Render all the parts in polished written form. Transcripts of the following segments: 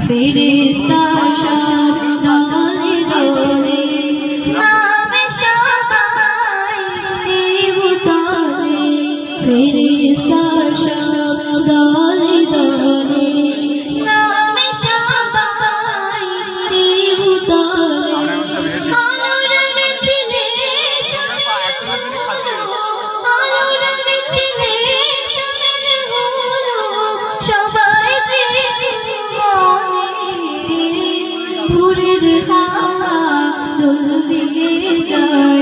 ফেরেশতা সব দলে দলে নামে সবাই দেবতলে ফেরেশতা সব দলে দলে নামে সবাই দেবতলে আলোর মিছিলে আলোর মিছিলে শামিল হলো সবাই ভোরের হাওয়া দোল দিয়ে যায়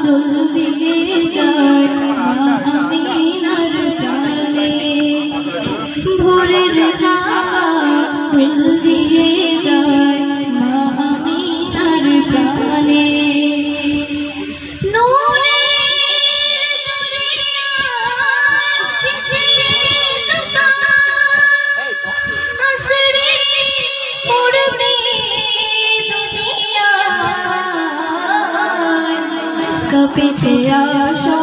দোল দিয়ে যায় আমিনার প্রাণে ভোরের হাওয়া দোল দিয়ে যায় আমিনার প্রাণে পিছে আসো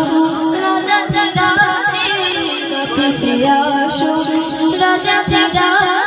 রাজা রাজে পিছে আসো রাজা রাজা